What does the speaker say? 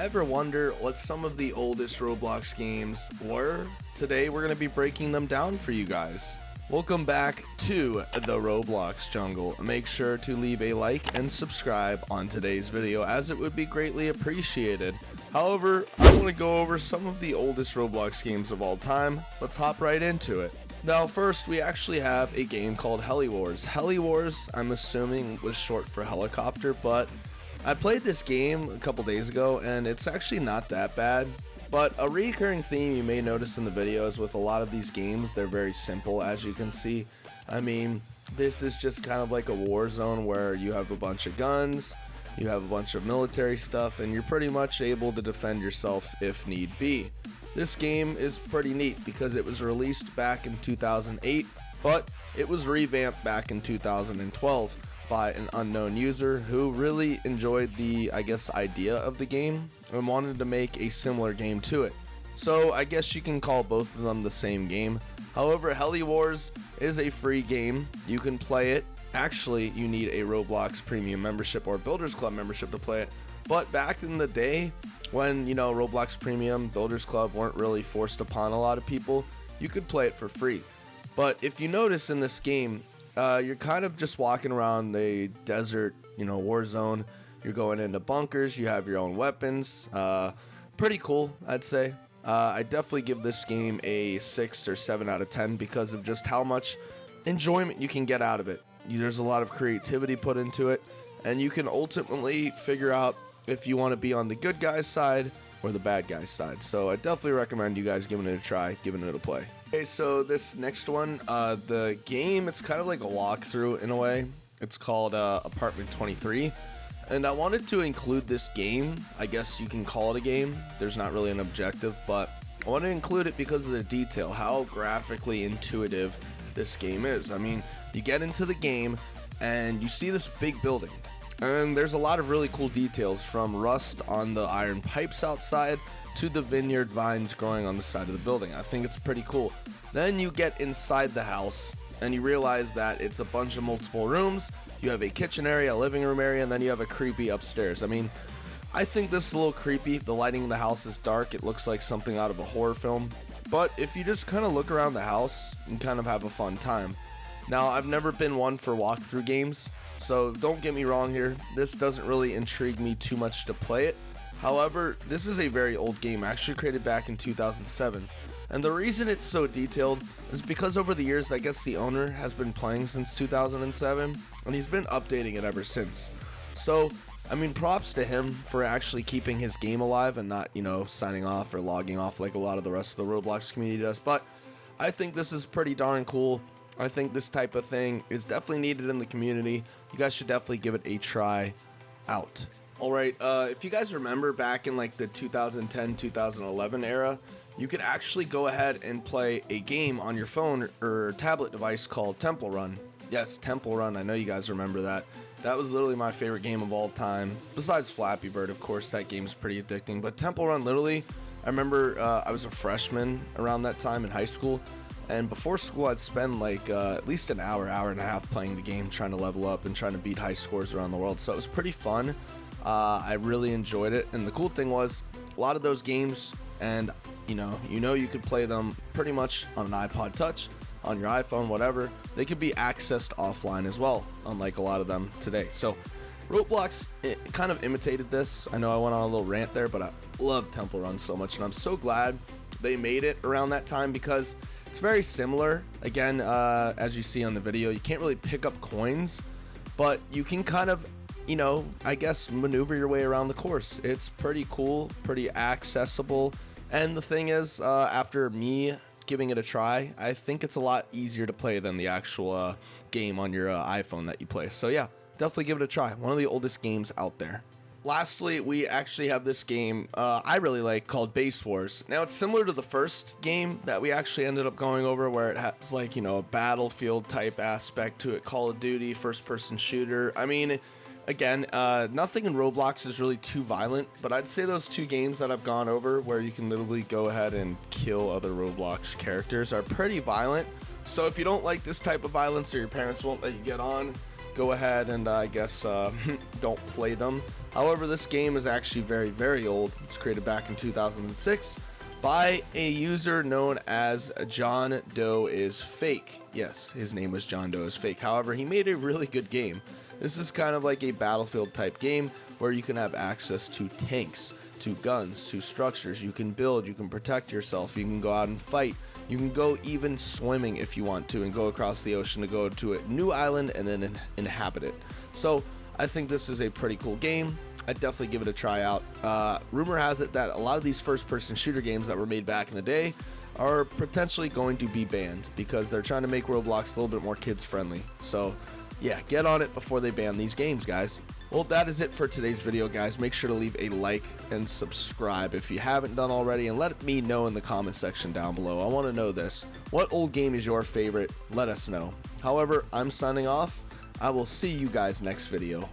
Ever wonder what some of the oldest Roblox games were? Today we're going to be breaking them down for you guys. Welcome back to the Roblox jungle. Make sure to leave a like and subscribe on today's video, as it would be greatly appreciated. However, I want to go over some of the oldest Roblox games of all time. Let's hop right into it. Now first, we actually have a game called Heli Wars. Heli Wars, I'm assuming, was short for helicopter, but I played this game a couple days ago and it's actually not that bad. But a recurring theme you may notice in the videos with a lot of these games, they're very simple, as you can see. I mean, this is just kind of like a war zone where you have a bunch of guns, you have a bunch of military stuff, and you're pretty much able to defend yourself if need be. This game is pretty neat because it was released back in 2008, but it was revamped back in 2012 by an unknown user who really enjoyed the, idea of the game and wanted to make a similar game to it. So I guess you can call both of them the same game. However, Heli Wars is a free game. You can play it. Actually, you need a Roblox Premium membership or Builders Club membership to play it. But back in the day, when, Roblox Premium, Builders Club weren't really forced upon a lot of people, you could play it for free. But if you notice in this game, you're kind of just walking around a desert, war zone. You're going into bunkers. You have your own weapons. Pretty cool, I'd say. I definitely give this game a 6 or 7 out of 10 because of just how much enjoyment you can get out of it. There's a lot of creativity put into it, and you can ultimately figure out if you want to be on the good guy's side or the bad guy's side. So I definitely recommend you guys giving it a try, giving it a play. Okay, so this next one, the game, it's kind of like a walkthrough in a way. It's called Apartment 23, and I wanted to include this game. I guess you can call it a game. There's not really an objective, but I want to include it because of the detail, how graphically intuitive this game is. I mean, you get into the game and you see this big building, and there's a lot of really cool details, from rust on the iron pipes outside to the vineyard vines growing on the side of the building. I think it's pretty cool. Then you get inside the house and you realize that it's a bunch of multiple rooms. You have a kitchen area, a living room area, and then you have a creepy upstairs. I mean, I think this is a little creepy. The lighting in the house is dark. It looks like something out of a horror film. But if you just kind of look around the house and kind of have a fun time. Now, I've never been one for walkthrough games, so don't get me wrong here. This doesn't really intrigue me too much to play it. However, this is a very old game, actually created back in 2007. And the reason it's so detailed is because over the years, I guess the owner has been playing since 2007, and he's been updating it ever since. So, I mean, props to him for actually keeping his game alive and not, signing off or logging off like a lot of the rest of the Roblox community does. But I think this is pretty darn cool. I think this type of thing is definitely needed in the community. You guys should definitely give it a try out. Alright, if you guys remember back in like the 2010-2011 era, you could actually go ahead and play a game on your phone or tablet device called Temple Run. Yes, Temple Run, I know you guys remember that. That was literally my favorite game of all time. Besides Flappy Bird, of course, that game's pretty addicting. But Temple Run, literally, I remember I was a freshman around that time in high school. And before school, I'd spend like at least an hour and a half playing the game, trying to level up and trying to beat high scores around the world. So it was pretty fun. I really enjoyed it. And the cool thing was, a lot of those games, and you could play them pretty much on an iPod Touch, on your iPhone, whatever. They could be accessed offline as well, unlike a lot of them today. So Roblox kind of imitated this. I know I went on a little rant there, but I love Temple Run so much, and I'm so glad they made it around that time because it's very similar. Again, as you see on the video, you can't really pick up coins, but you can kind of, maneuver your way around the course. It's pretty cool, pretty accessible. And the thing is, after me giving it a try, I think it's a lot easier to play than the actual game on your iPhone that you play. So yeah, definitely give it a try. One of the oldest games out there. Lastly, we actually have this game I really like called Base Wars. Now, it's similar to the first game that we actually ended up going over, where it has like, a battlefield type aspect to it, Call of Duty, first-person shooter. I mean, again, nothing in Roblox is really too violent, but I'd say those two games that I've gone over where you can literally go ahead and kill other Roblox characters are pretty violent. So if you don't like this type of violence or your parents won't let you get on, go ahead and don't play them. However, this game is actually very, very old. It's created back in 2006 by a user known as John Doe is Fake. Yes, his name was John Doe is Fake. However, he made a really good game. This is kind of like a Battlefield type game where you can have access to tanks, to guns, to structures. You can build, you can protect yourself, you can go out and fight. You can go even swimming if you want to and go across the ocean to go to a new island and then inhabit it. So I think this is a pretty cool game. I'd definitely give it a try out. Rumor has it that a lot of these first-person shooter games that were made back in the day are potentially going to be banned because they're trying to make Roblox a little bit more kids-friendly. So yeah, get on it before they ban these games, guys. Well, that is it for today's video, guys. Make sure to leave a like and subscribe if you haven't done already, and let me know in the comment section down below. I want to know this. What old game is your favorite? Let us know. However, I'm signing off. I will see you guys next video.